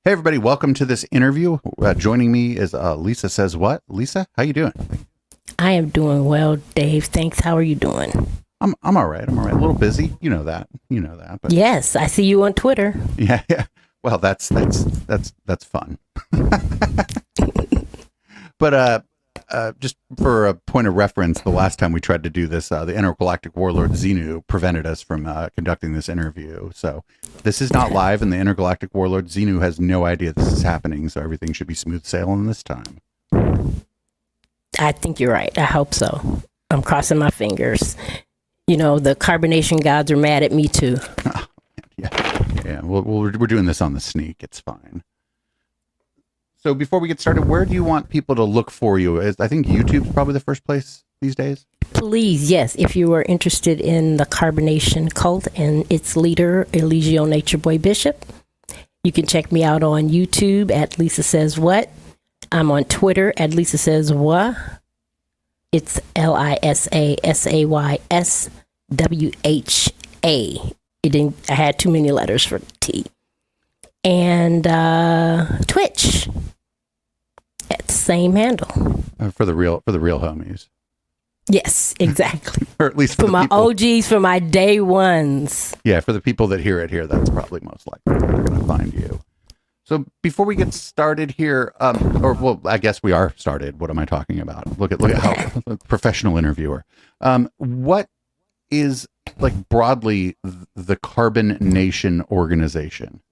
Hey, everybody, welcome to this interview. Joining me is Lisa Says What. Lisa, how you doing? I am doing well, Dave. Thanks. How are you doing? I'm all right. I'm all right. A little busy. You know that. But Yes, I see you on Twitter. yeah. Well, that's fun. But just for a point of reference, the last time we tried to do this, the intergalactic warlord Xenu prevented us from conducting this interview. So this is not live, and the intergalactic warlord Xenu has no idea this is happening. So everything should be smooth sailing this time. I think you're right. I hope so. I'm crossing my fingers. You know, the carbonation gods are mad at me too. Yeah. We're doing this on the sneak. It's fine. So before we get started, where do you want people to look for you? I think YouTube's probably the first place these days. Please, yes, if you are interested in the carbonation cult and its leader, Eligio Nature Boy Bishop, you can check me out on YouTube at Lisa Says What. I'm on Twitter at Lisa Says What. It's LISASAYSWHA. I had too many letters for T. And Twitch at the same handle. For the real homies. Yes, exactly. Or at least for the my people, OGs, for my day ones. Yeah, for the people that hear it here, that's probably most likely where they're going to find you. So before we get started here, I guess we are started. What am I talking about? Look at how professional interviewer. What is, like, broadly the Carbon Nation organization?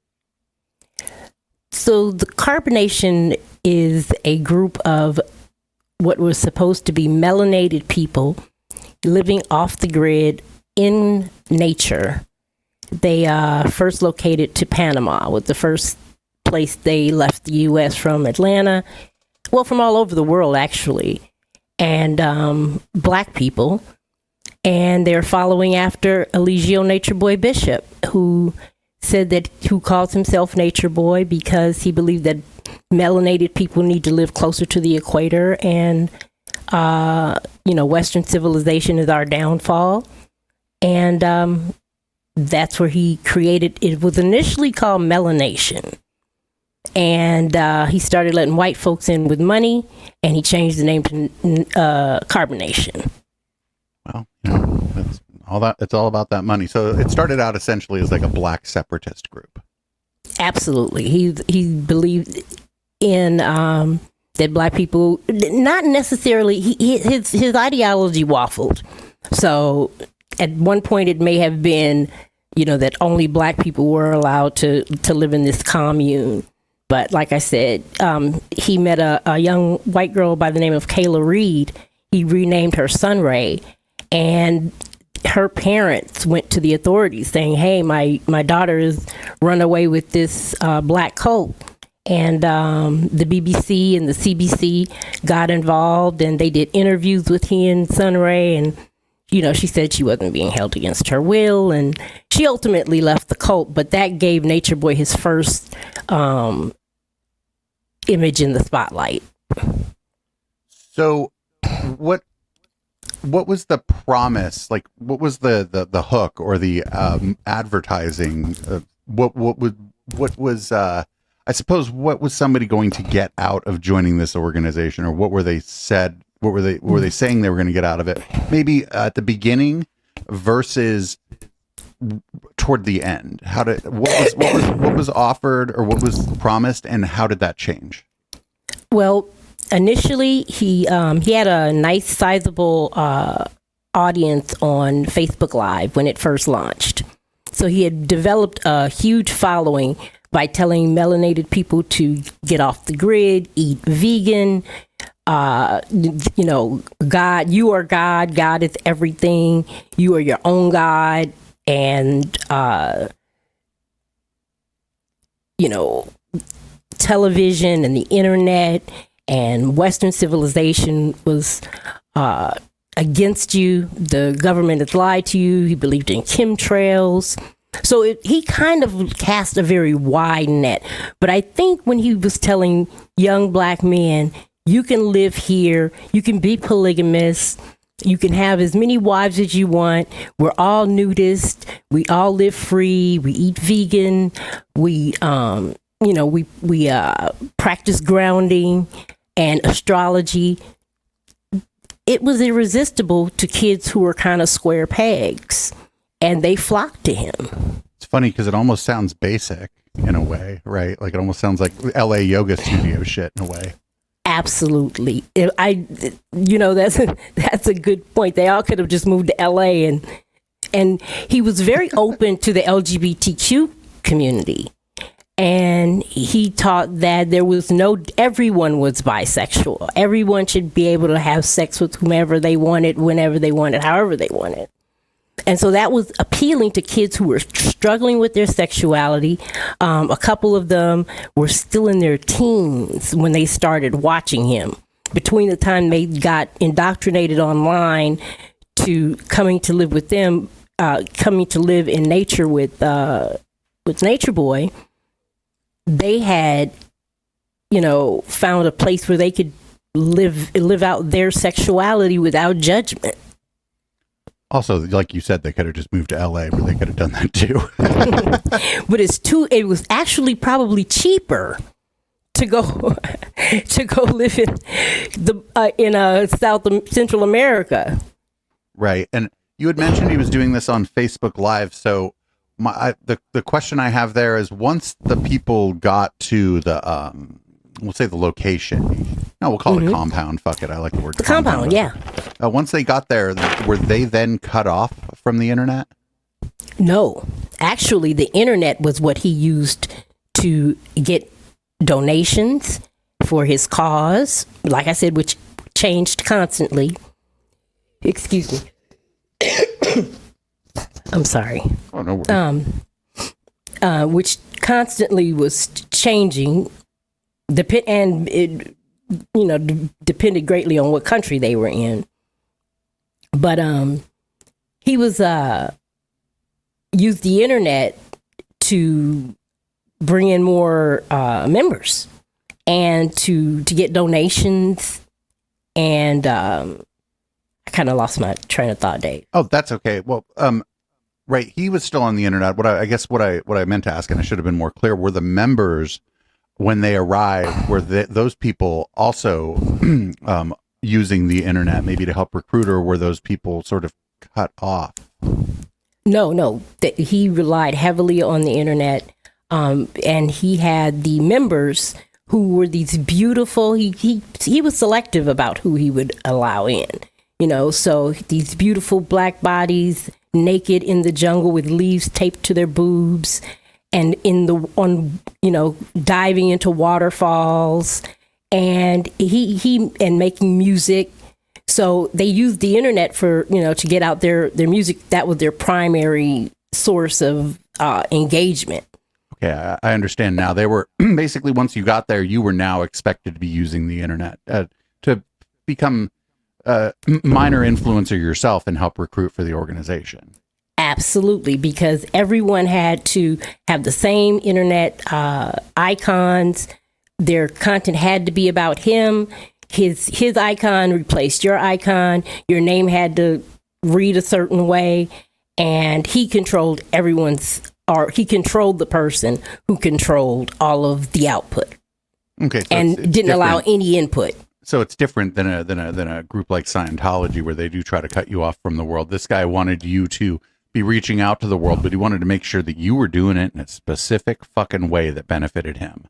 So the Carbonation is a group of what was supposed to be melanated people living off the grid in nature. They first located to Panama, with the first place they left the U.S. from Atlanta, well, from all over the world, actually, and Black people. And they're following after Eligio Nature Boy Bishop, who calls himself Nature Boy because he believed that melanated people need to live closer to the equator, and Western civilization is our downfall. And that's where he created it. Was initially called Melanation, and he started letting white folks in with money, and he changed the name to Carbonation. Well, that's all that. It's all about that money. So it started out essentially as like a Black separatist group. Absolutely. He believed in that Black people, not necessarily, his ideology waffled. So at one point it may have been, that only Black people were allowed to live in this commune. But like I said, he met a young white girl by the name of Kayla Reed. He renamed her Sunray, and her parents went to the authorities saying, hey, my daughter has run away with this Black cult. And the BBC and the CBC got involved, and they did interviews with he and Sunray. And, she said she wasn't being held against her will. And she ultimately left the cult. But that gave Nature Boy his first image in the spotlight. So what was the promise? Like, what was the hook or the advertising? What was I suppose what was somebody going to get out of joining this organization, or what were they said? What were they saying they were going to get out of it? Maybe at the beginning versus toward the end. What was offered or what was promised, and how did that change? Well, initially, he had a nice, sizable audience on Facebook Live when it first launched. So he had developed a huge following by telling melanated people to get off the grid, eat vegan. God, you are God. God is everything. You are your own God, and television and the internet and Western civilization was against you. The government has lied to you. He believed in chemtrails. So he kind of cast a very wide net. But I think when he was telling young Black men, you can live here, you can be polygamous, you can have as many wives as you want, we're all nudists, we all live free, we eat vegan, we we practiced grounding and astrology. It was irresistible to kids who were kind of square pegs, and they flocked to him. It's funny because it almost sounds basic in a way, right? Like it almost sounds like LA yoga studio shit in a way. Absolutely. That's a good point. They all could have just moved to LA, and he was very open to the LGBTQ community. And he taught that everyone was bisexual. Everyone should be able to have sex with whomever they wanted, whenever they wanted, however they wanted. And so that was appealing to kids who were struggling with their sexuality. A couple of them were still in their teens when they started watching him. Between the time they got indoctrinated online to coming to live with them, coming to live in nature with Nature Boy, they had, found a place where they could live out their sexuality without judgment. Also, like you said, they could have just moved to LA, but they could have done that too. But it was actually probably cheaper to go live in Central America. Right. And you had mentioned he was doing this on Facebook Live. So the question I have there is, once the people got to the we'll say the location. No, we'll call it a compound. Fuck it. I like the word compound. Yeah. Once they got there, were they then cut off from the internet? No, actually, the internet was what he used to get donations for his cause. Like I said, which changed constantly. Excuse me. I'm sorry. Oh, no worries. Which constantly was changing. And it, depended greatly on what country they were in. But he was used the internet to bring in more members and to get donations. And I kind of lost my train of thought, Dave. Oh, that's okay. Well, right, he was still on the internet. What I meant to ask, and I should have been more clear, were the members, when they arrived, were those people also using the internet maybe to help recruit, or were those people sort of cut off? No. He relied heavily on the internet, and he had the members who were these beautiful. He was selective about who he would allow in. So these beautiful black bodies, naked in the jungle with leaves taped to their boobs, and diving into waterfalls, and he making music. So they used the internet for, to get out their music. That was their primary source of engagement. Okay, I understand now. They were basically, once you got there, you were now expected to be using the internet to become a minor influencer yourself and help recruit for the organization. Absolutely, because everyone had to have the same internet icons. Their content had to be about him. His icon replaced your icon. Your name had to read a certain way, and he controlled he controlled the person who controlled all of the output. Okay, so and it's didn't allow any input. So it's different than a group like Scientology, where they do try to cut you off from the world. This guy wanted you to be reaching out to the world, but he wanted to make sure that you were doing it in a specific fucking way that benefited him.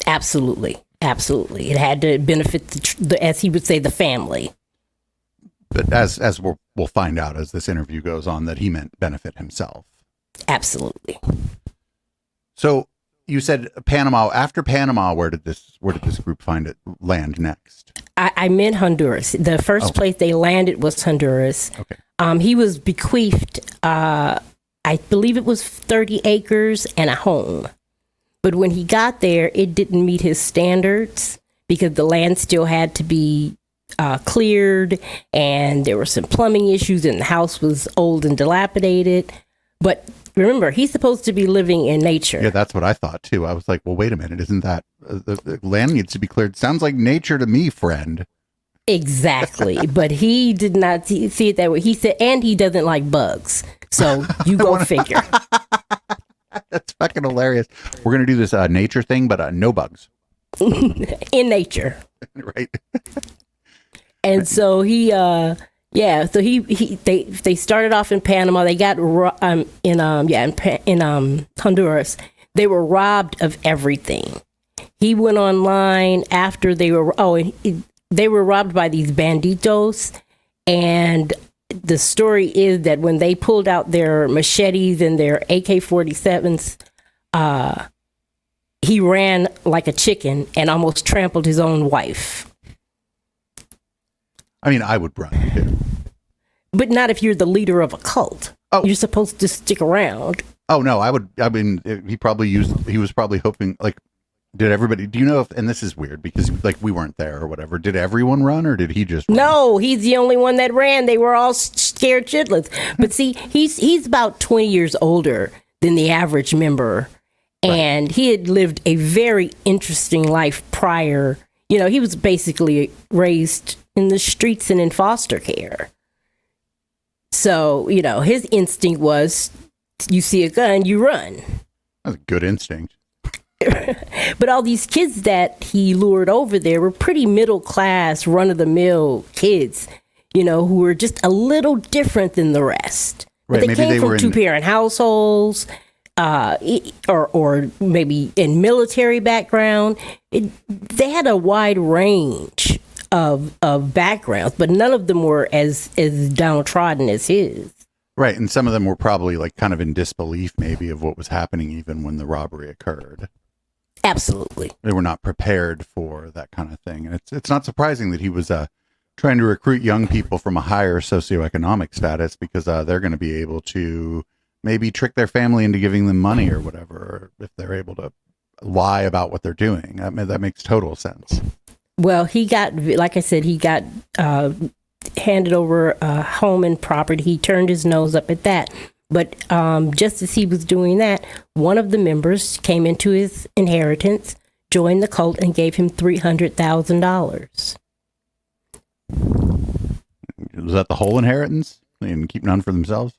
Absolutely. It had to benefit, as he would say, the family. But as we'll find out as this interview goes on, that he meant benefit himself. Absolutely. So you said Panama. After Panama, where did this group land next? I meant Honduras. The first place they landed was Honduras. Okay. He was bequeathed, I believe it was 30 acres and a home. But when he got there, it didn't meet his standards because the land still had to be cleared, and there were some plumbing issues, and the house was old and dilapidated. But remember, he's supposed to be living in nature. Yeah, that's what I thought too. I was like, well, wait a minute, isn't that the land needs to be cleared? Sounds like nature to me, friend. Exactly. But he did not see it that way. He said, and he doesn't like bugs. So you go figure. That's fucking hilarious. We're gonna do this nature thing, but no bugs, in nature. right? And so he they started off in Panama. They got in Honduras. They were robbed of everything. He went online after they were they were robbed by these banditos, and the story is that when they pulled out their machetes and their AK-47s, he ran like a chicken and almost trampled his own wife. I mean, I would run too. But not if you're the leader of a cult. Oh. You're supposed to stick around. Oh no, I would. I mean, he was probably hoping, like, did everybody, do you know if, and this is weird because like we weren't there or whatever, did everyone run or did he just run? No, he's the only one that ran. They were all scared shitless. But see, he's about 20 years older than the average member. And he had lived a very interesting life prior. You know, he was basically raised in the streets and in foster care. So, you know, his instinct was, you see a gun, you run. That's a good instinct. But all these kids that he lured over there were pretty middle class, run of the mill kids, you know, who were just a little different than the rest. But Right, they came from two-parent households, or maybe in military background. They had a wide range of backgrounds, but none of them were as downtrodden as his. Right, and some of them were probably like kind of in disbelief maybe of what was happening even when the robbery occurred. Absolutely. They were not prepared for that kind of thing. And it's not surprising that he was trying to recruit young people from a higher socioeconomic status because they're going to be able to maybe trick their family into giving them money or whatever, or if they're able to lie about what they're doing. That makes total sense. Well, he got, like I said, he got handed over home and property. He turned his nose up at that. But just as he was doing that, one of the members came into his inheritance, joined the cult, and gave him $300,000. Was that the whole inheritance? And keep none for themselves?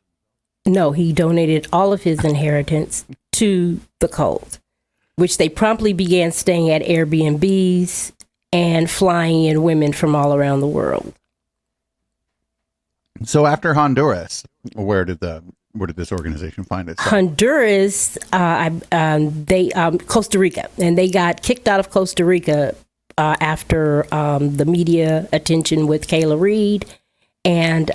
No, he donated all of his inheritance to the cult, which they promptly began staying at Airbnbs and flying in women from all around the world. So after Honduras, where did this organization find itself? Honduras, Costa Rica, and they got kicked out of Costa Rica after the media attention with Kayla Reed, and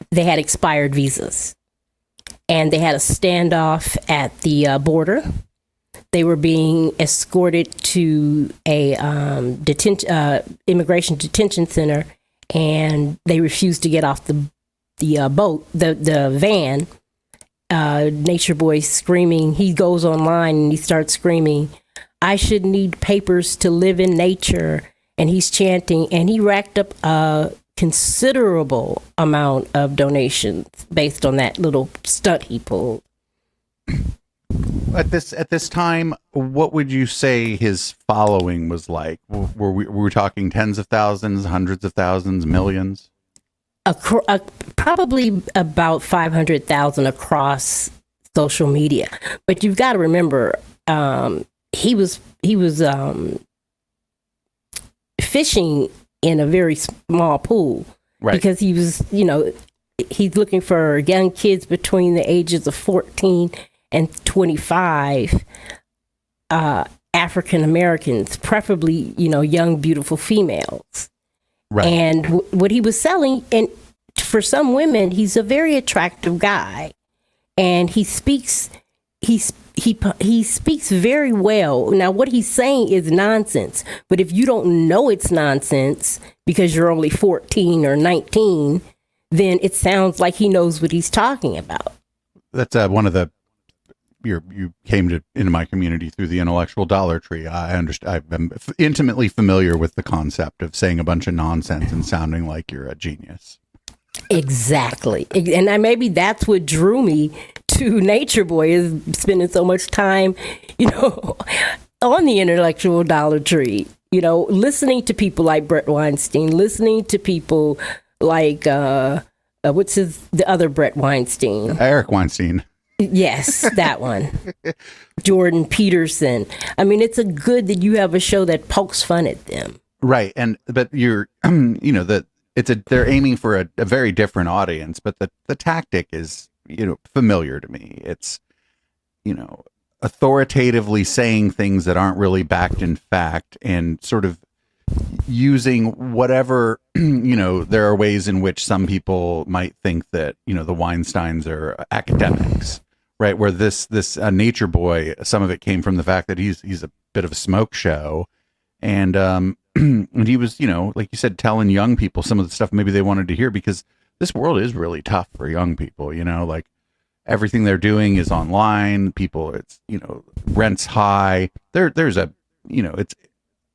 they had expired visas, and they had a standoff at the border. They were being escorted to a immigration detention center, and they refused to get off the van. Nature Boy screaming. He goes online and he starts screaming, "I should need papers to live in nature." And he's chanting, and he racked up a considerable amount of donations based on that little stunt he pulled. At this time, what would you say his following was like? Were we talking tens of thousands, hundreds of thousands, millions? Probably about 500,000 across social media. But you've got to remember, he was fishing in a very small pool, right? Because he was, he's looking for young kids between the ages of 14 and 25, African Americans, preferably, young, beautiful females. Right. And what he was selling, and for some women, he's a very attractive guy, and he speaks very well. Now, what he's saying is nonsense, but if you don't know it's nonsense because you're only 14 or 19, then it sounds like he knows what he's talking about. That's one of the. You came into my community through the intellectual Dollar Tree. I understand. I'm intimately familiar with the concept of saying a bunch of nonsense and sounding like you're a genius. Exactly. And maybe that's what drew me to Nature Boy, is spending so much time, on the intellectual Dollar Tree, listening to people like Brett Weinstein, listening to people like, the other Brett Weinstein? Eric Weinstein. Yes, that one. Jordan Peterson. I mean, it's a good that you have a show that pokes fun at them. Right. But you're, that they're aiming for a very different audience, but the tactic is, familiar to me. It's, authoritatively saying things that aren't really backed in fact and sort of using whatever, there are ways in which some people might think that, the Weinsteins are academics, right? Where this Nature Boy, some of it came from the fact that he's a bit of a smoke show. And, and he was, like you said, telling young people some of the stuff maybe they wanted to hear, because this world is really tough for young people, like everything they're doing is online. People, it's, rent's high. There's a, it's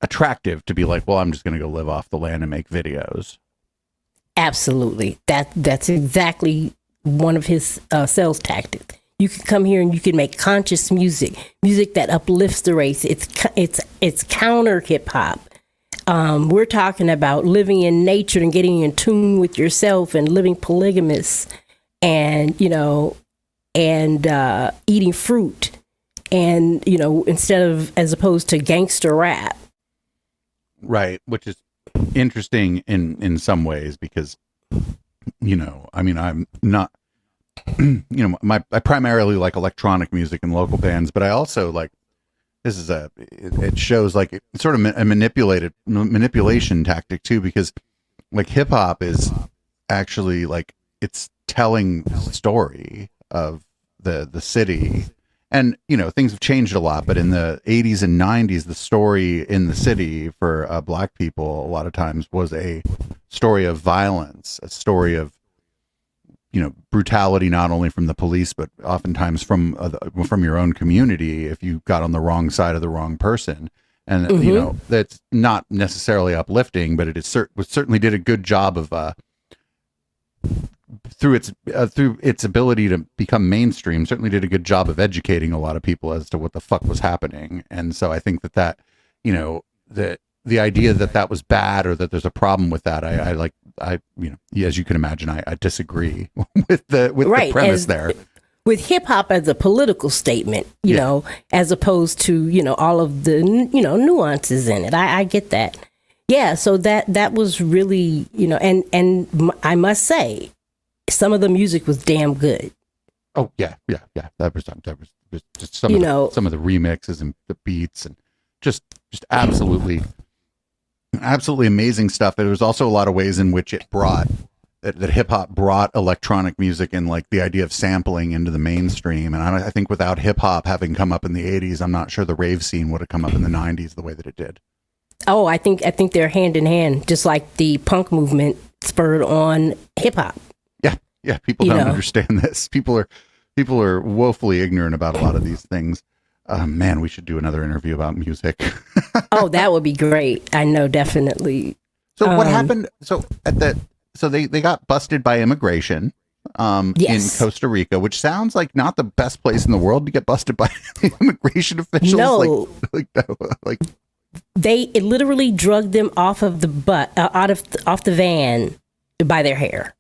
attractive to be like, well, I'm just going to go live off the land and make videos. Absolutely. That's exactly one of his sales tactics. You can come here and you can make conscious music that uplifts the race. It's counter hip hop. We're talking about living in nature and getting in tune with yourself and living polygamous, and eating fruit, and as opposed to gangster rap. Right, which is interesting in some ways, because I'm not I primarily like electronic music and local bands, but I also like, it shows like it's sort of a manipulation tactic too, because like hip hop is actually like, it's telling the story of the city. And, things have changed a lot, but in the 80s and 90s, the story in the city for Black people, a lot of times, was a story of violence, a story of, brutality, not only from the police, but oftentimes from your own community if you got on the wrong side of the wrong person. And, that's not necessarily uplifting, but it certainly did a good job of, through its ability to become mainstream, certainly did a good job of educating a lot of people as to what the fuck was happening. And so I think that the idea that was bad, or that there's a problem with that, as you can imagine, I disagree with the premise there. With hip hop as a political statement, as opposed to, all of the, nuances in it. I get that. Yeah. So that was really, and I must say, some of the music was damn good. Oh yeah. That was just some of the remixes and the beats, and just absolutely amazing stuff. There was also a lot of ways in which it brought that hip hop brought electronic music and like the idea of sampling into the mainstream. And I think without hip hop having come up in the 80s, I'm not sure the rave scene would have come up in the 90s the way that it did. Oh, I think they're hand in hand, just like the punk movement spurred on hip hop. Yeah, people don't understand this. People are woefully ignorant about a lot of these things. Man, we should do another interview about music. Oh, that would be great. I know, definitely. So what happened? So they got busted by immigration in Costa Rica, which sounds like not the best place in the world to get busted by immigration officials. No, like it literally drugged them off of the off the van by their hair,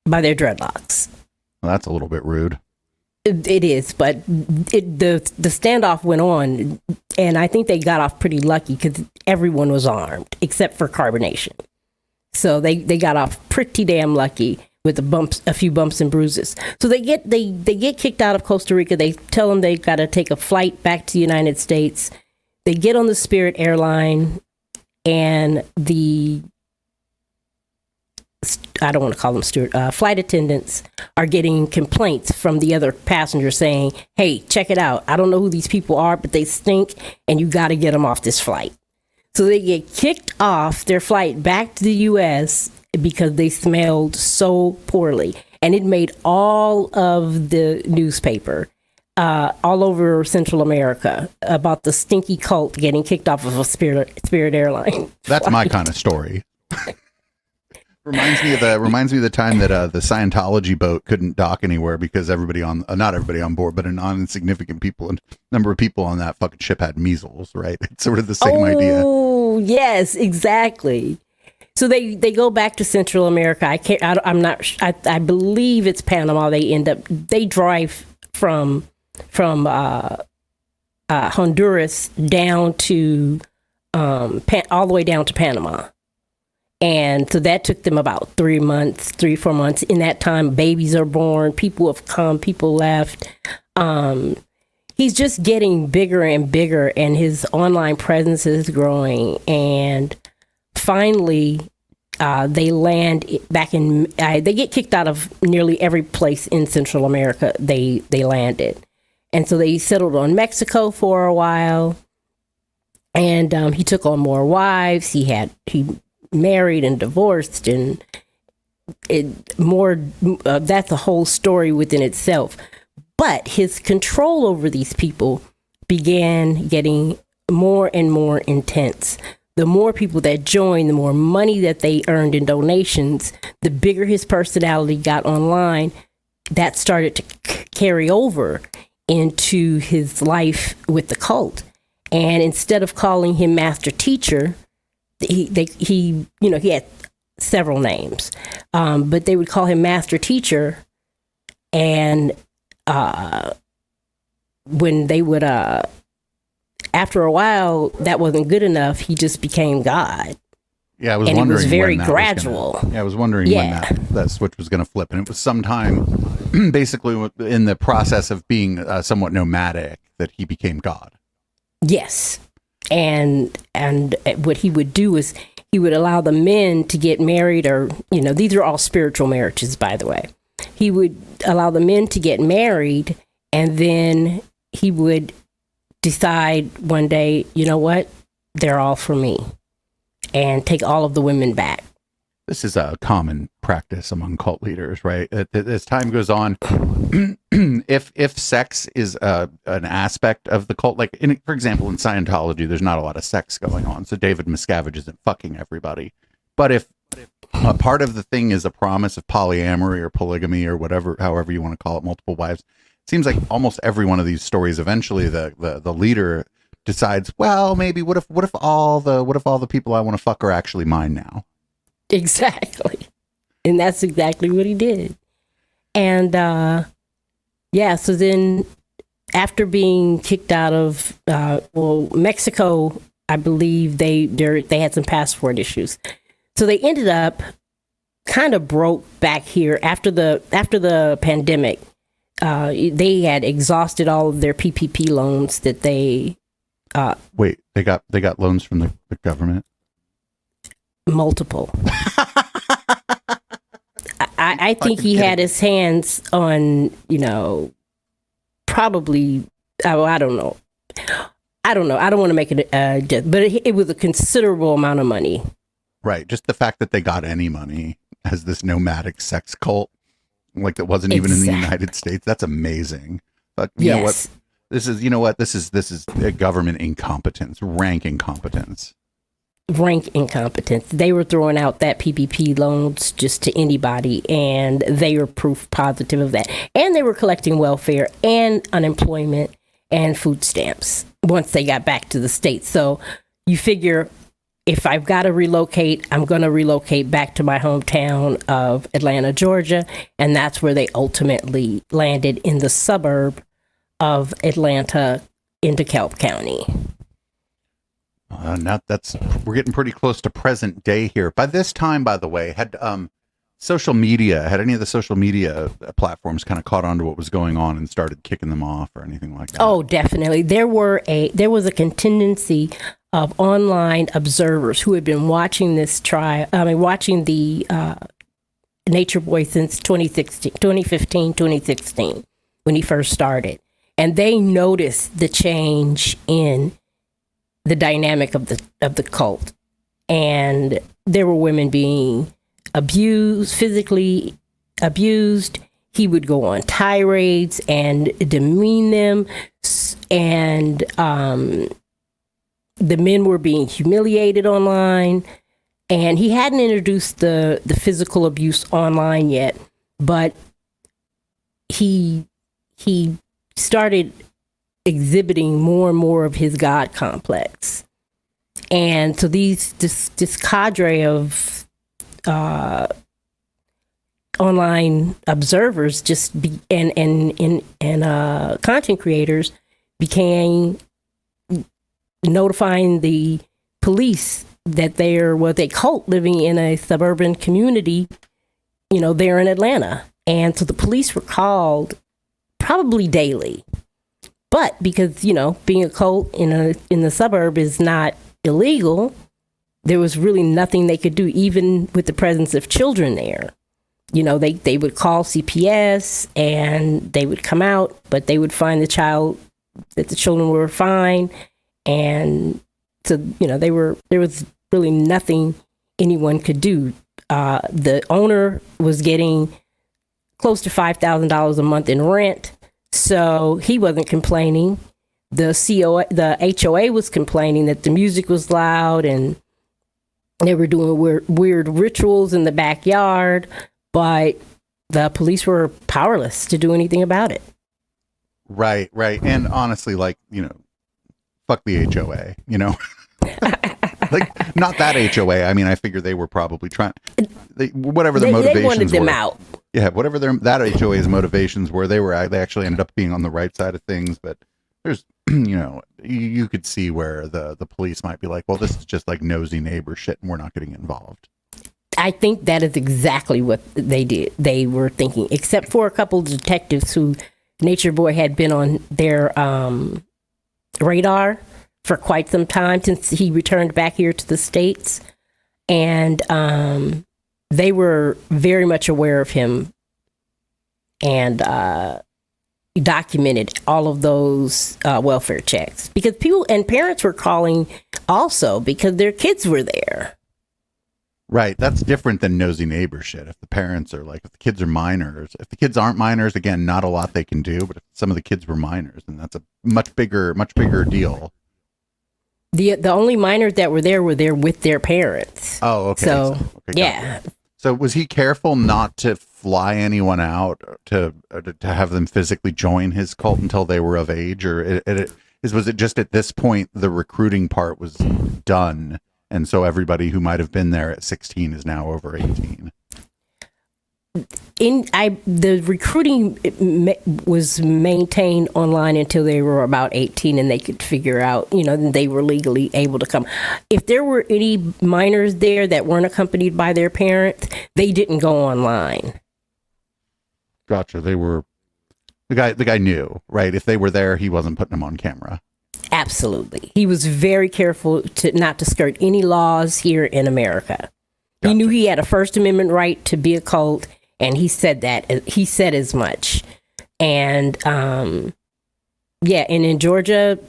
by their dreadlocks. Well, that's a little bit rude. It is, but the standoff went on, and I think they got off pretty lucky because everyone was armed except for Carbonation. So they got off pretty damn lucky with a few bumps and bruises. So they get kicked out of Costa Rica. They tell them they got to take a flight back to the United States. They get on the Spirit airline, and I don't want to call them steward, flight attendants are getting complaints from the other passengers saying, hey, check it out. I don't know who these people are, but they stink, and you got to get them off this flight. So they get kicked off their flight back to the U.S. because they smelled so poorly. And it made all of the newspaper all over Central America about the stinky cult getting kicked off of a Spirit airline. That's my kind of story. Reminds me of the time that the Scientology boat couldn't dock anywhere because not everybody on board, but a non-insignificant number of people on that fucking ship had measles, right? It's sort of the same idea. Oh, yes, exactly. So they go back to Central America. I believe it's Panama. They drive from Honduras down to all the way down to Panama. And so that took them about 3 months, 4 months. In that time, babies are born, people have come, people left. He's just getting bigger and bigger, and his online presence is growing. And finally, they land back in, they get kicked out of nearly every place in Central America they landed. And so they settled on Mexico for a while. And he took on more wives. He married and divorced, and that's a whole story within itself. But his control over these people began getting more and more intense. The more people that joined, the more money that they earned in donations, the bigger his personality got online. That started to carry over into his life with the cult. And instead of calling him Master Teacher, he had several names, but they would call him Master Teacher. And when they would, after a while, that wasn't good enough. He just became God. Yeah, I was and wondering. It was very when gradual. I was wondering when that switch was going to flip, and it was sometime, basically, in the process of being somewhat nomadic, that he became God. Yes. And what he would do is he would allow the men to get married, or, these are all spiritual marriages, by the way. He would allow the men to get married, and then he would decide one day, you know what, they're all for me, and take all of the women back. This is a common practice among cult leaders, right? As time goes on, if sex is an aspect of the cult, like for example, in Scientology, there's not a lot of sex going on, so David Miscavige isn't fucking everybody. But if a part of the thing is a promise of polyamory or polygamy or whatever, however you want to call it, multiple wives, it seems like almost every one of these stories, eventually the leader decides, well, maybe what if all the people I want to fuck are actually mine now? Exactly. And that's exactly what he did. And so then after being kicked out of Mexico, I believe they had some passport issues. So they ended up kind of broke back here after the pandemic. They had exhausted all of their PPP loans that they wait, they got loans from the government? Multiple. I think he had his hands on, probably, I don't know. I don't want to make it, but it was a considerable amount of money. Right. Just the fact that they got any money as this nomadic sex cult, like that wasn't even in the United States. That's amazing. But you know what? This is a government incompetence, rank incompetence. Rank incompetence. They were throwing out that PPP loans just to anybody, and they were proof positive of that. And they were collecting welfare and unemployment and food stamps once they got back to the States. So you figure, if I've got to relocate, I'm going to relocate back to my hometown of Atlanta, Georgia. And that's where they ultimately landed, in the suburb of Atlanta in DeKalb County. We're getting pretty close to present day here. By this time, by the way, had any of the social media platforms kind of caught on to what was going on and started kicking them off or anything like that? Oh, definitely. There was a contingency of online observers who had been watching this trial. Watching the Nature Boy since 2015, 2016, when he first started, and they noticed the change in the dynamic of the cult. And there were women being abused, physically abused. He would go on tirades and demean them, and the men were being humiliated online. And he hadn't introduced the physical abuse online yet, but he started exhibiting more and more of his God complex. And so this cadre of online observers and content creators began notifying the police that they're a cult living in a suburban community, there in Atlanta. And so the police were called probably daily. But because, being a cult in the suburb is not illegal, there was really nothing they could do, even with the presence of children there. They would call CPS and they would come out, but they would find that the children were fine. And so, there was really nothing anyone could do. The owner was getting close to $5,000 a month in rent, so he wasn't complaining. The HOA was complaining that the music was loud and they were doing weird rituals in the backyard, but the police were powerless to do anything about it. Right. And honestly, fuck the HOA, like, not that HOA. I mean, I figure they were probably trying, whatever their motivations they wanted them were. out. Yeah, whatever that HOA's motivations were, they actually ended up being on the right side of things. But there's, you could see where the police might be like, well, this is just like nosy neighbor shit, and we're not getting involved. I think that is exactly what they did. They were thinking, except for a couple of detectives who Nature Boy had been on their radar for quite some time since he returned back here to the States. And they were very much aware of him and documented all of those welfare checks, because people and parents were calling also because their kids were there. Right. That's different than nosy neighbor shit. If the parents are if the kids are minors, if the kids aren't minors, again, not a lot they can do. But if some of the kids were minors, then that's a much bigger deal. The only minors that were there with their parents. Oh, okay. So yeah. So was he careful not to fly anyone out to have them physically join his cult until they were of age, or was it just at this point the recruiting part was done? And so everybody who might have been there at 16 is now over 18. The recruiting was maintained online until they were about 18, and they could figure out, they were legally able to come. If there were any minors there that weren't accompanied by their parents, they didn't go online. Gotcha. They were the guy knew, right? If they were there, he wasn't putting them on camera. Absolutely. He was very careful not to skirt any laws here in America. Gotcha. He knew he had a First Amendment right to be a cult, and he said that. He said as much. And and in Georgia,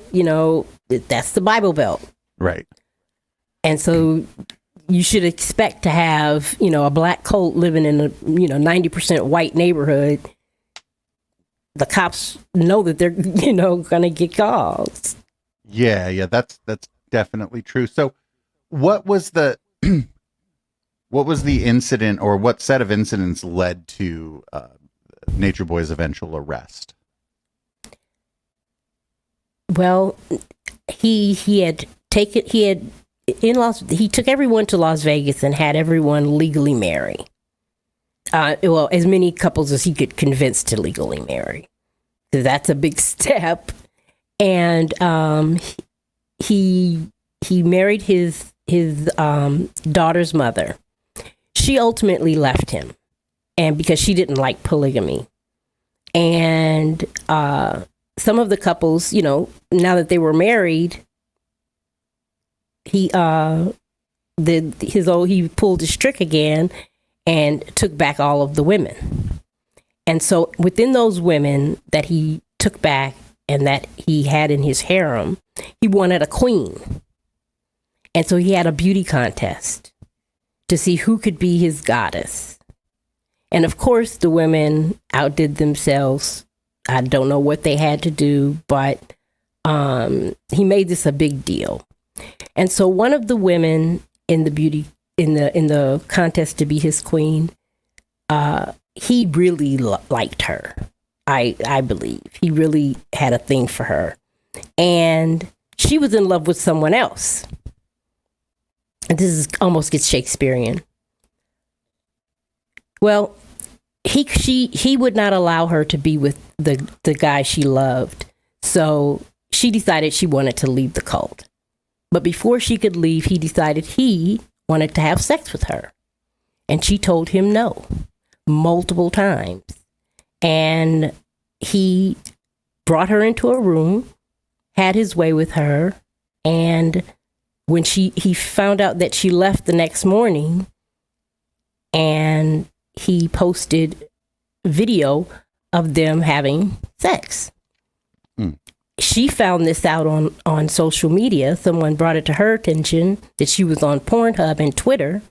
that's the Bible Belt. Right. And so you should expect to have, a black cult living in a, 90% white neighborhood. The cops know that they're, going to get calls. Yeah, that's definitely true. So what was the incident, or what set of incidents led to Nature Boy's eventual arrest? Well, he took everyone to Las Vegas and had everyone legally marry. As many couples as he could convince to legally marry. So that's a big step. And he married his daughter's mother. She ultimately left him, and because she didn't like polygamy. And some of the couples, now that they were married, he pulled his trick again and took back all of the women. And so within those women that he took back and that he had in his harem, he wanted a queen. And so he had a beauty contest to see who could be his goddess. And of course, the women outdid themselves. I don't know what they had to do, but he made this a big deal. And so one of the women in the contest to be his queen, he really liked her. I believe he really had a thing for her, and she was in love with someone else. And this almost gets Shakespearean. Well, he would not allow her to be with the guy she loved. So she decided she wanted to leave the cult. But before she could leave, he decided he wanted to have sex with her. And she told him no multiple times. And he brought her into a room, had his way with her, and when he found out that she left the next morning, and he posted video of them having sex. She found this out on social media. Someone brought it to her attention that she was on Pornhub and Twitter,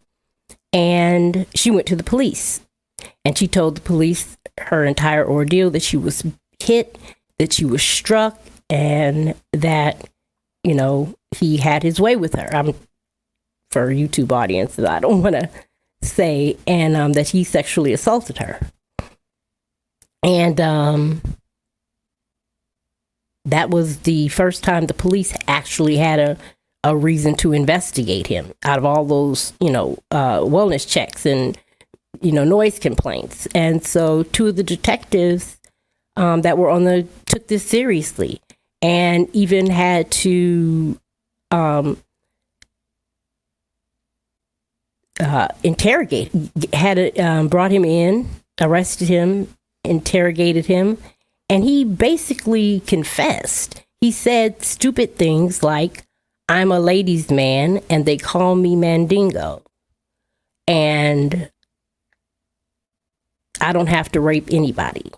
and she went to the police. And she told the police her entire ordeal, that she was hit, that she was struck, and that, he had his way with her. For YouTube audiences, I don't want to say, and that he sexually assaulted her. And that was the first time the police actually had a reason to investigate him out of all those, wellness checks and, noise complaints. And so two of the detectives that were took this seriously, and even had to interrogate, brought him in, arrested him, interrogated him, and he basically confessed. He said stupid things like, "I'm a ladies' man and they call me Mandingo, and I don't have to rape anybody."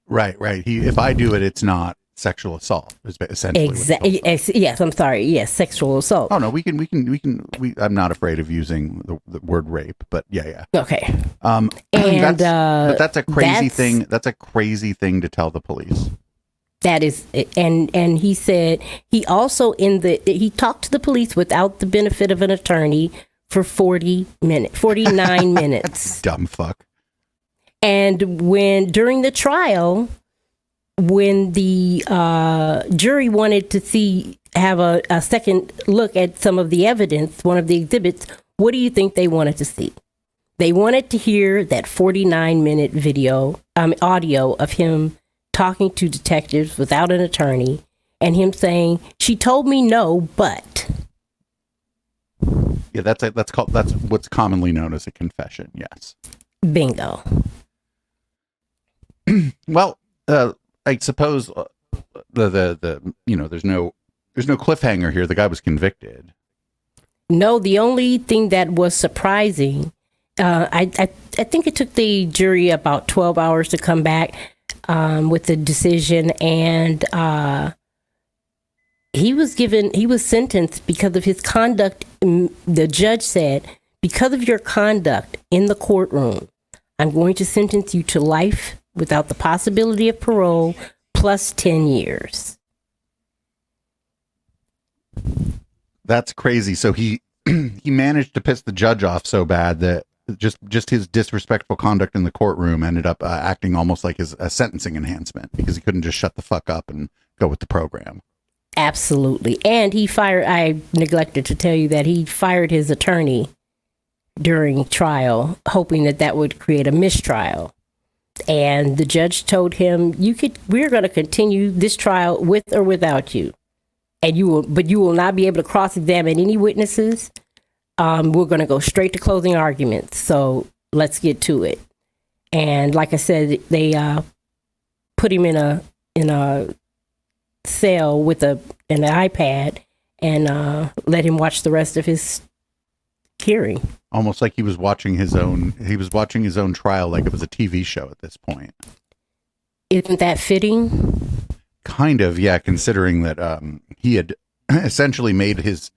Right. If I do it, it's not sexual assault. Is essentially exactly. Yes, I'm sorry. Yes, sexual assault. Oh no, we can. I'm not afraid of using the word rape, but yeah. Okay. And but that's a crazy thing. That's a crazy thing to tell the police. That is, and he said he also he talked to the police without the benefit of an attorney for 49 minutes. Dumb fuck. And during the trial, when the jury wanted to have a second look at some of the evidence, one of the exhibits, what do you think they wanted to see? They wanted to hear that 49-minute audio of him talking to detectives without an attorney, and him saying, "She told me no, but." Yeah, that's what's commonly known as a confession. Yes. Bingo. Well, I suppose there's no cliffhanger here. The guy was convicted. No, the only thing that was surprising, I think it took the jury about 12 hours to come back with the decision, and he was sentenced because of his conduct. The judge said, "Because of your conduct in the courtroom, I'm going to sentence you to life without the possibility of parole, plus 10 years. That's crazy. So he managed to piss the judge off so bad that just his disrespectful conduct in the courtroom ended up acting almost like a sentencing enhancement, because he couldn't just shut the fuck up and go with the program. Absolutely. And I neglected to tell you that he fired his attorney during trial, hoping that would create a mistrial. And the judge told him, we're going to continue this trial with or without you. And you will not be able to cross-examine any witnesses. We're going to go straight to closing arguments. So let's get to it. And like I said, they put him in a cell with an iPad and let him watch the rest of his hearing. Almost like he was watching his own trial, like it was a TV show at this point. Isn't that fitting? Kind of, yeah, considering that he had essentially made his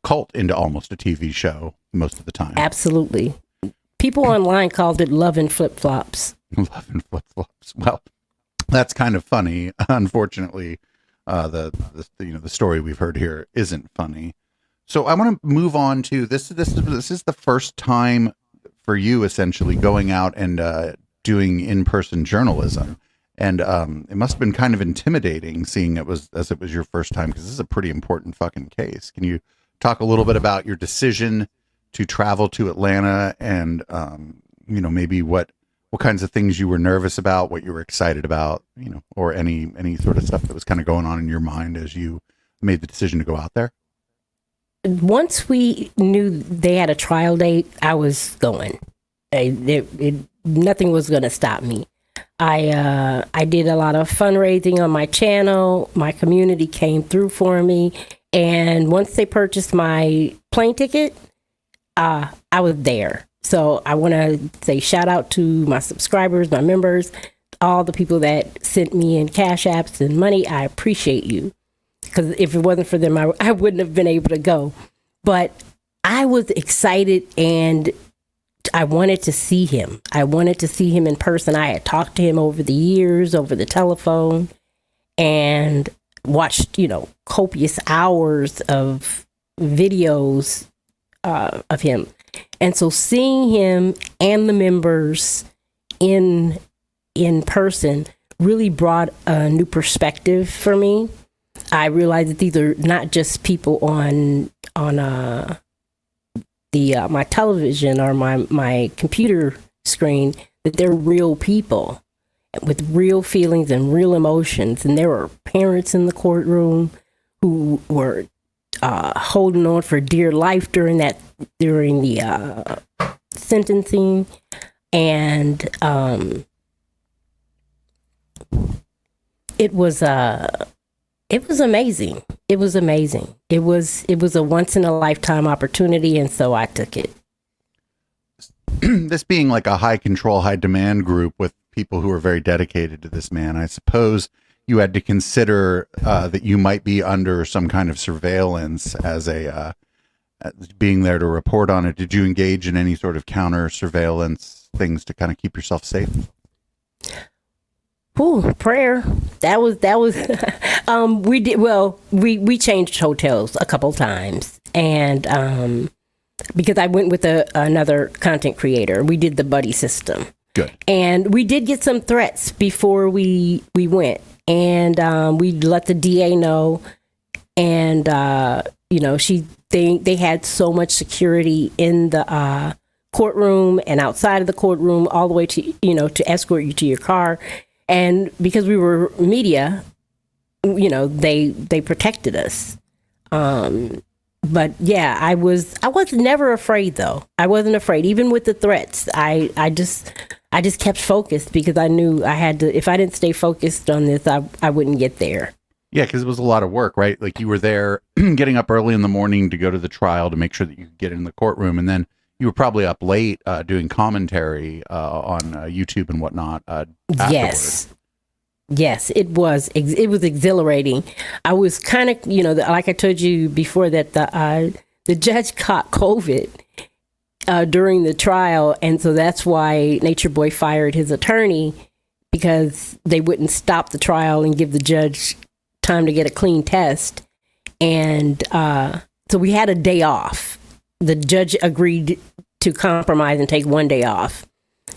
cult into almost a TV show most of the time. Absolutely. People online called it Love and Flip-Flops. Love and Flip-Flops. Well, that's kind of funny. Unfortunately, the story we've heard here isn't funny. So I want to move on to this. This is the first time for you, essentially, going out and doing in-person journalism, and it must have been kind of intimidating, seeing it was your first time, because this is a pretty important fucking case. Can you talk a little bit about your decision to travel to Atlanta, and maybe what what kinds of things you were nervous about, what you were excited about, or any sort of stuff that was kind of going on in your mind as you made the decision to go out there? Once we knew they had a trial date, I was going. Nothing was going to stop me. I did a lot of fundraising on my channel. My community came through for me. And once they purchased my plane ticket, I was there. So I want to say shout out to my subscribers, my members, all the people that sent me in cash apps and money. I appreciate you. Because if it wasn't for them, I wouldn't have been able to go. But I was excited and I wanted to see him. I wanted to see him in person. I had talked to him over the years, over the telephone, and watched, copious hours of videos of him. And so seeing him and the members in person really brought a new perspective for me. I realized that these are not just people on my television or my computer screen, that they're real people with real feelings and real emotions. And there were parents in the courtroom who were holding on for dear life during the sentencing. And it was amazing. It was amazing. It was a once in a lifetime opportunity, and so I took it. This being like a high control, high demand group with people who are very dedicated to this man, I suppose you had to consider that you might be under some kind of surveillance as being there to report on it. Did you engage in any sort of counter surveillance things to kind of keep yourself safe? Ooh, prayer. That was we did well. We changed hotels a couple times, and because I went with another content creator, we did the buddy system. Good. And we did get some threats before we went, and we let the DA know, and they had so much security in the courtroom and outside of the courtroom, all the way to to escort you to your car. And because we were media, they protected us. But yeah, I was never afraid though. I wasn't afraid, even with the threats. I just kept focused because I knew I had to. If I didn't stay focused on this, I wouldn't get there. Yeah, because it was a lot of work, right? Like you were there getting up early in the morning to go to the trial to make sure that you could get in the courtroom, and then you were probably up late doing commentary on YouTube and whatnot. Yes, it was exhilarating. I was kind of, like I told you before, that the judge caught COVID during the trial, and so that's why Nature Boy fired his attorney, because they wouldn't stop the trial and give the judge time to get a clean test. And so we had a day off. The judge agreed to compromise and take one day off,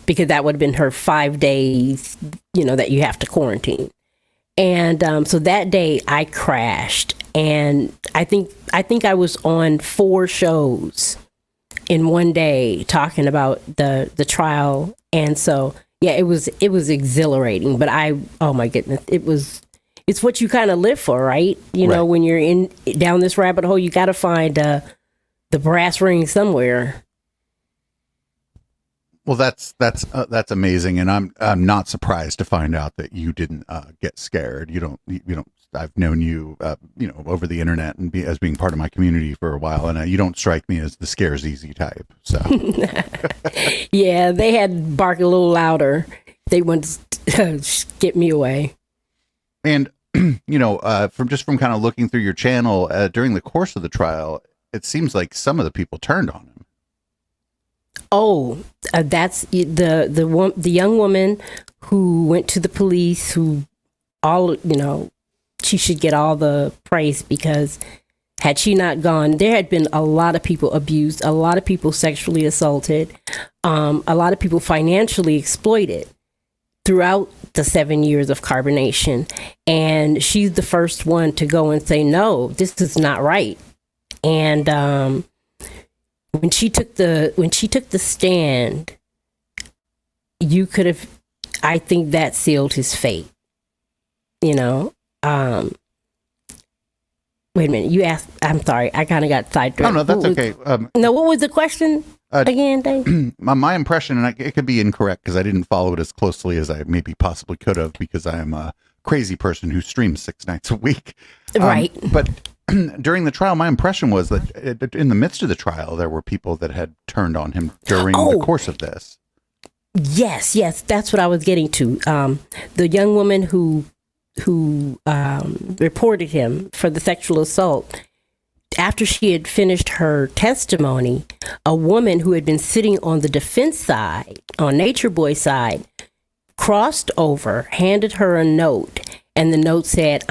because that would have been her 5 days, that you have to quarantine. And so that day I crashed, and I think I was on 4 shows in one day talking about the trial. And so, yeah, it was exhilarating, but oh my goodness, it's what you kind of live for, right? Right. When you're down this rabbit hole, you got to find the brass ring somewhere. Well, that's amazing, and I'm not surprised to find out that you didn't get scared. You don't. I've known you, over the internet and as being part of my community for a while, and you don't strike me as the scares easy type. So, yeah, they had to bark a little louder. They wanted to get me away. And from kind of looking through your channel during the course of the trial, it seems like some of the people turned on him. Oh, that's the young woman who went to the police, who she should get all the praise, because had she not gone, there had been a lot of people abused, a lot of people sexually assaulted, a lot of people financially exploited throughout the 7 years of carbonation. And she's the first one to go and say, no, this is not right. And when she took the stand, you could have, I think that sealed his fate. You know, wait a minute. You asked, I'm sorry, I kind of got sidetracked. Oh, no, that's okay. No, what was the question again, Dave? My impression, and it could be incorrect because I didn't follow it as closely as I maybe possibly could have because I am a crazy person who streams 6 nights a week. Right. But during the trial, my impression was that in the midst of the trial, there were people that had turned on him during the course of this. Yes, that's what I was getting to. The young woman who reported him for the sexual assault, after she had finished her testimony, a woman who had been sitting on the defense side, on Nature Boy's side, crossed over, handed her a note, and the note said,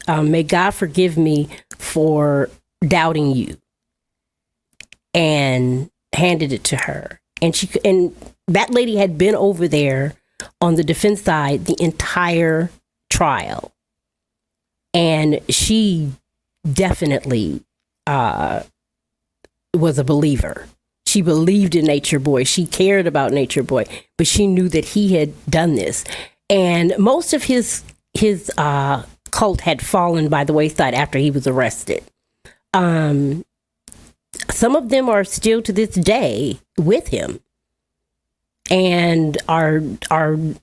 may God forgive me for doubting you, and handed it to her. And that lady had been over there on the defense side the entire trial. And she definitely was a believer. She believed in Nature Boy. She cared about Nature Boy, but she knew that he had done this. And most of his cult had fallen by the wayside after he was arrested. Some of them are still to this day with him, and are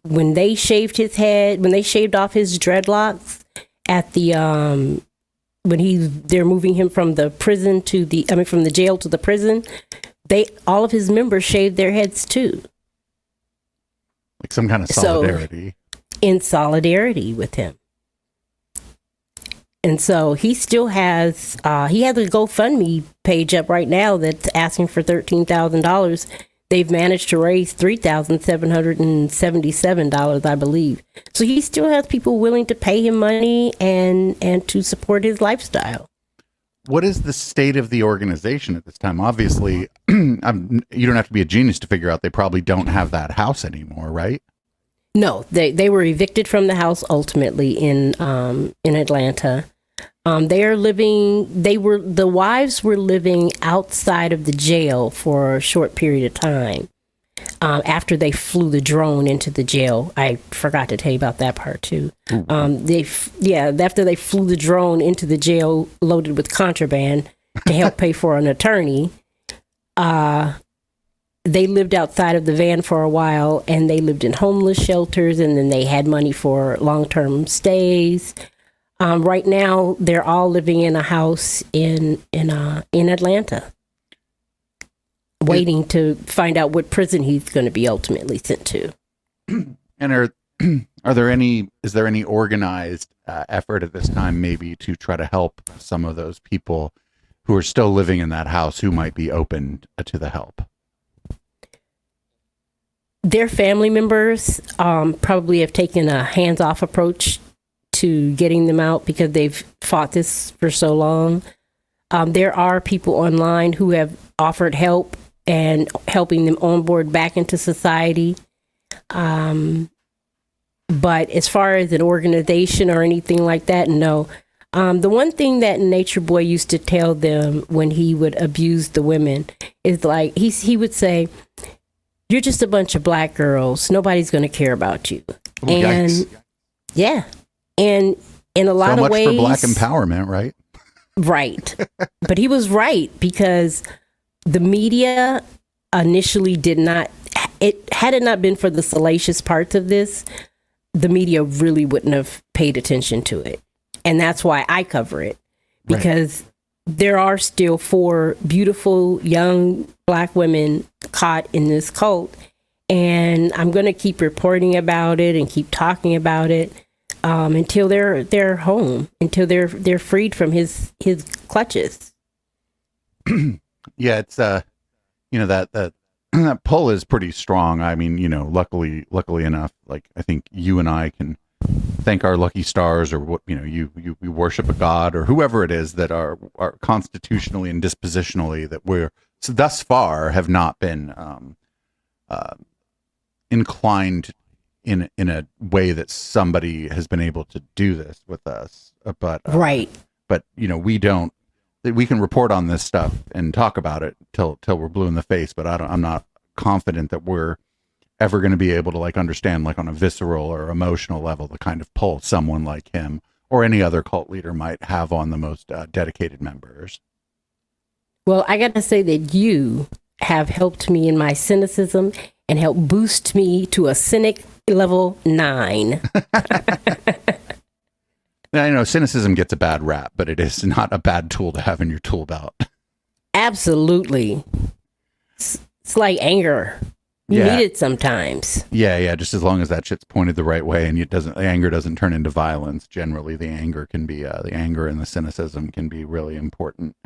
when they shaved his head, when they shaved off his dreadlocks at the when they're moving him from the prison to from the jail to the prison, all of his members shaved their heads too, like some kind of solidarity. So, in solidarity with him. And so he still has, he has a GoFundMe page up right now that's asking for $13,000. They've managed to raise $3,777, I believe. So he still has people willing to pay him money and to support his lifestyle. What is the state of the organization at this time? Obviously, you don't have to be a genius to figure out they probably don't have that house anymore, right? No, they were evicted from the house ultimately in Atlanta. The wives were living outside of the jail for a short period of time after they flew the drone into the jail. I forgot to tell you about that part too. After they flew the drone into the jail loaded with contraband to help pay for an attorney, they lived outside of the van for a while, and they lived in homeless shelters, and then they had money for long-term stays. Right now, they're all living in a house in Atlanta, waiting to find out what prison he's going to be ultimately sent to. And is there any organized effort at this time, maybe to try to help some of those people who are still living in that house who might be open to the help? Their family members probably have taken a hands-off approach to getting them out because they've fought this for so long. There are people online who have offered help and helping them onboard back into society. But as far as an organization or anything like that, no. The one thing that Nature Boy used to tell them when he would abuse the women is like, he would say, "You're just a bunch of black girls. Nobody's going to care about you." Ooh, and yikes. Yeah. And in a lot of ways, so much for black empowerment, right? Right. But he was right, because the media initially had it not been for the salacious parts of this, the media really wouldn't have paid attention to it. And that's why I cover it, because there are still 4 beautiful young black women caught in this cult. And I'm going to keep reporting about it and keep talking about it until they're home, until they're freed from his clutches. Yeah, it's that pull is pretty strong. I mean, luckily enough, like, I think you and I can thank our lucky stars, or what, you worship a god or whoever it is that are constitutionally and dispositionally that we're thus far have not been inclined in a way that somebody has been able to do this with us. But we can report on this stuff and talk about it till we're blue in the face, but I'm not confident that we're ever going to be able to like understand like on a visceral or emotional level the kind of pull someone like him or any other cult leader might have on the most dedicated members. Well, I got to say that you have helped me in my cynicism and helped boost me to a cynic level 9. I know cynicism gets a bad rap, but it is not a bad tool to have in your tool belt. Absolutely. It's like anger. You need it sometimes. Yeah. Just as long as that shit's pointed the right way and the anger doesn't turn into violence. Generally, the anger can be the anger and the cynicism can be really important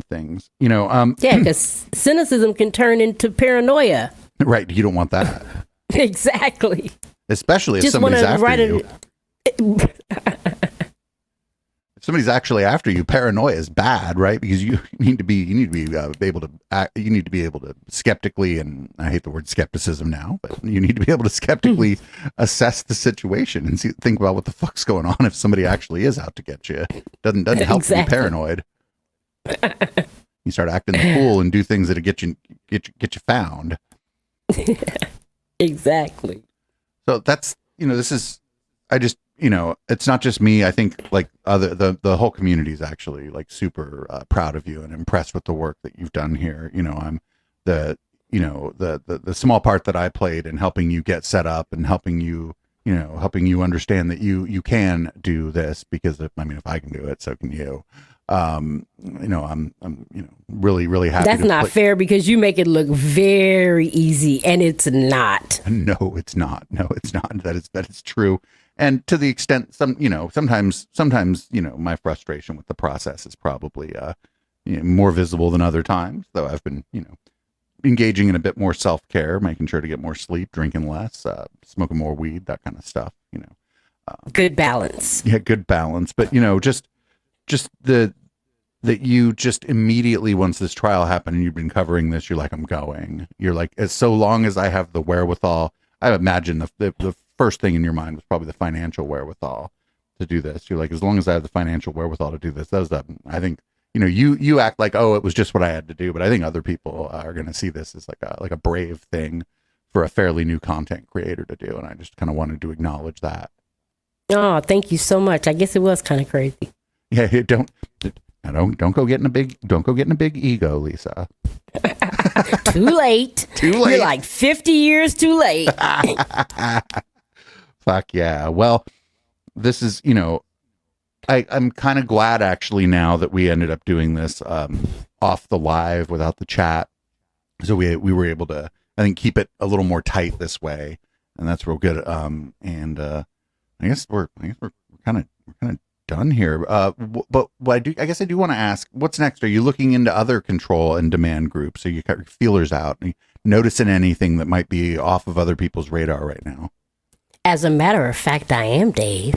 things. Yeah, because cynicism can turn into paranoia. Right. You don't want that. Exactly. Especially if somebody's after you. If somebody's actually after you, paranoia is bad, right? Because you need to be able to skeptically, and I hate the word skepticism now, but you need to be able to skeptically assess the situation and think about what the fuck's going on if somebody actually is out to get you. Doesn't help to be paranoid. You start acting the fool and do things that get you found. Exactly. So that's this is it's not just me. I think like the whole community is actually like super proud of you and impressed with the work that you've done here. I'm the small part that I played in helping you get set up and helping you understand that you can do this, because if I can do it, so can you. I'm really, really happy. That's not fair, because you make it look very easy, and it's not. No, it's not. That is true. And to the extent sometimes my frustration with the process is probably more visible than other times, though I've been engaging in a bit more self-care, making sure to get more sleep, drinking less, smoking more weed, that kind of stuff. Good balance. Yeah, good balance. But just that you just immediately, once this trial happened and you've been covering this, you're like, I'm going. You're like, as so long as I have the wherewithal. I imagine the first thing in your mind was probably the financial wherewithal to do this. You're like, as long as I have the financial wherewithal to do this, I think you act like, oh, it was just what I had to do, but I think other people are going to see this as like a brave thing for a fairly new content creator to do, and I just kind of wanted to acknowledge that. Oh, thank you so much. I guess it was kind of crazy. Yeah, don't go getting a big ego, Lisa. Too late. You're like 50 years too late. Fuck yeah. Well, this is, I'm kind of glad actually now that we ended up doing this off the live without the chat. So we were able to, I think, keep it a little more tight this way, and that's real good. I guess we're kind of done here. But I guess I do want to ask, what's next? Are you looking into other control and demand groups? Are you got your feelers out? Are you noticing anything that might be off of other people's radar right now? As a matter of fact, I am, Dave.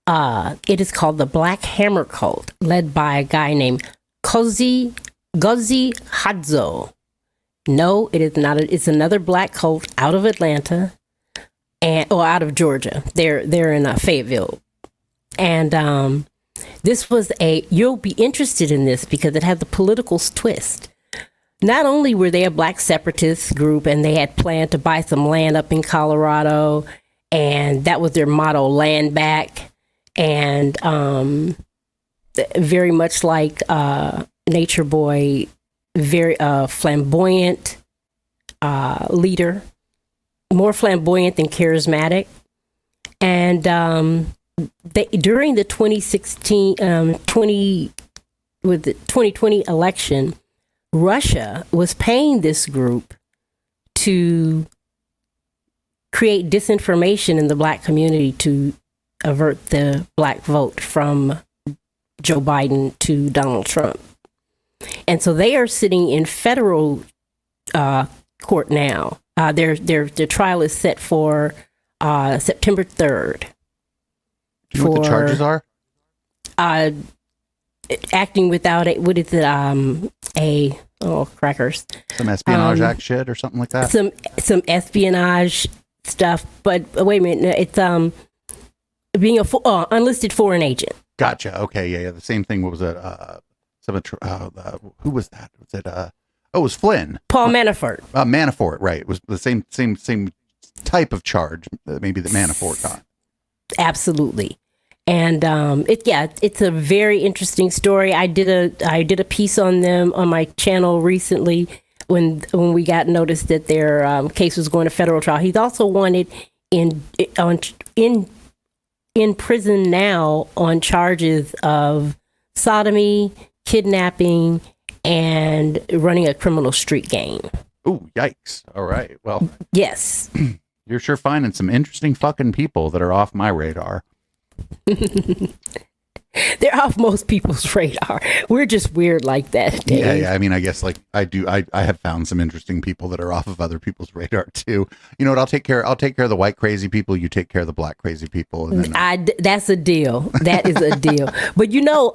It is called the Black Hammer Cult, led by a guy named Gozi Hadzo. No, it is not. It's another black cult out of Atlanta or out of Georgia. They're in Fayetteville. And this was you'll be interested in this because it had the political twist. Not only were they a black separatist group and they had planned to buy some land up in Colorado, and that was their motto, land back. And very much like Nature Boy, very flamboyant leader, more flamboyant than charismatic. And during the 2020 election, Russia was paying this group to create disinformation in the black community to avert the black vote from Joe Biden to Donald Trump. And so they are sitting in federal court now. Their trial is set for September 3rd. Do you know what the charges are? Acting without crackers. Some Espionage Act shit or something like that? Some espionage stuff. But wait a minute, it's being a unlisted foreign agent. Gotcha. Okay, yeah. The same thing. What was it? Who was that? Was it Oh, it was Flynn. Paul Manafort. Manafort, right? It was the same type of charge that maybe that Manafort got. Absolutely. And it's a very interesting story. I did a piece on them on my channel recently when we got notice that their case was going to federal trial. He's also wanted in prison now on charges of sodomy, kidnapping, and running a criminal street gang. Oh, yikes. All right. Well, yes. You're sure finding some interesting fucking people that are off my radar. They're off most people's radar. We're just weird like that, Dave. Yeah. I mean, I guess like I have found some interesting people that are off of other people's radar too. You know what? I'll take care of the white crazy people. You take care of the black crazy people. And then, that's a deal. That is a deal. But you know,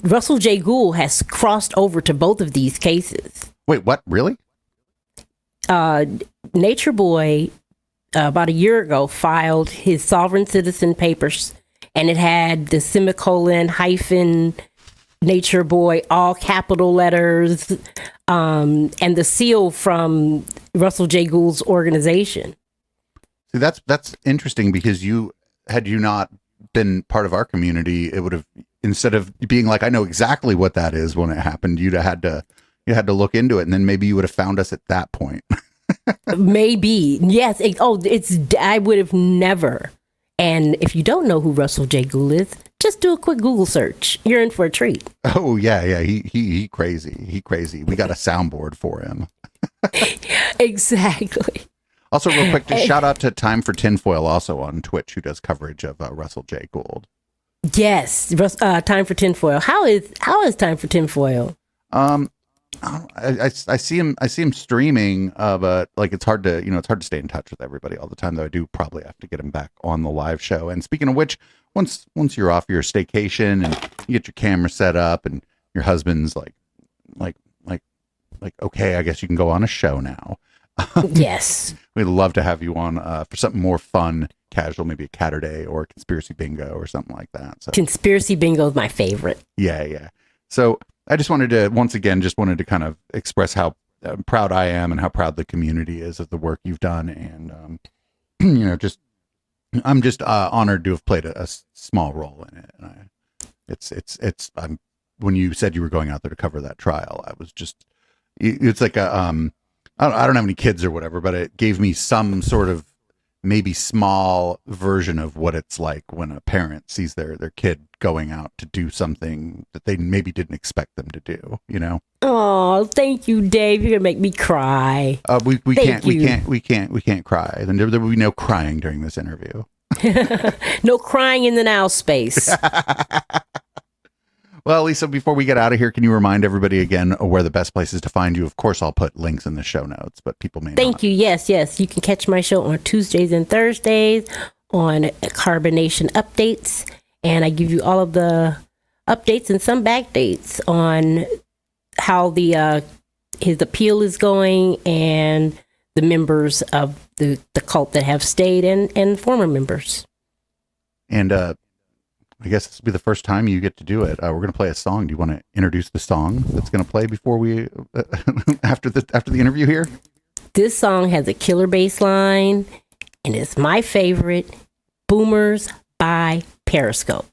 Russell J. Gould has crossed over to both of these cases. Wait, what? Really? Nature Boy, about a year ago, filed his sovereign citizen papers, and it had the semicolon hyphen Nature Boy, all capital letters, and the seal from Russell J. Gould's organization. See, that's interesting because had you not been part of our community, it would have, instead of being like, I know exactly what that is when it happened, you had to look into it, and then maybe you would have found us at that point. Maybe. Yes. I would have never. And if you don't know who Russell J. Gould is, just do a quick Google search. You're in for a treat. Oh yeah. He crazy. He crazy. We got a soundboard for him. Exactly. Also, real quick, just shout out to Time for Tinfoil, also on Twitch, who does coverage of Russell J. Gould. Yes, Time for Tinfoil. How is Time for Tinfoil? I see him streaming, but like it's hard to stay in touch with everybody all the time. Though I do probably have to get him back on the live show. And speaking of which, once you're off your staycation and you get your camera set up and your husband's like okay, I guess you can go on a show now. Yes, we'd love to have you on for something more fun, casual, maybe a Catterday or a conspiracy bingo or something like that. So conspiracy bingo is my favorite. Yeah. So I just wanted to kind of express how proud I am and how proud the community is of the work you've done. And, I'm just honored to have played a small role in it. And when you said you were going out there to cover that trial, I was just, it's like I don't have any kids or whatever, but it gave me some sort of maybe small version of what it's like when a parent sees their kid going out to do something that they maybe didn't expect them to do, you know? Oh, thank you, Dave. You're gonna make me cry. We can't cry. Then there will be no crying during this interview. No crying in the now space. Well, Lisa, before we get out of here, can you remind everybody again where the best place is to find you? Of course, I'll put links in the show notes, but people may Thank you. Yes. You can catch my show on Tuesdays and Thursdays on Carbonation Updates. And I give you all of the updates and some backdates on how his appeal is going and the members of the cult that have stayed and former members. And I guess this will be the first time you get to do it. We're going to play a song. Do you want to introduce the song that's going to play before we after the interview here? This song has a killer bass line, and it's my favorite, Boomers by Periscope.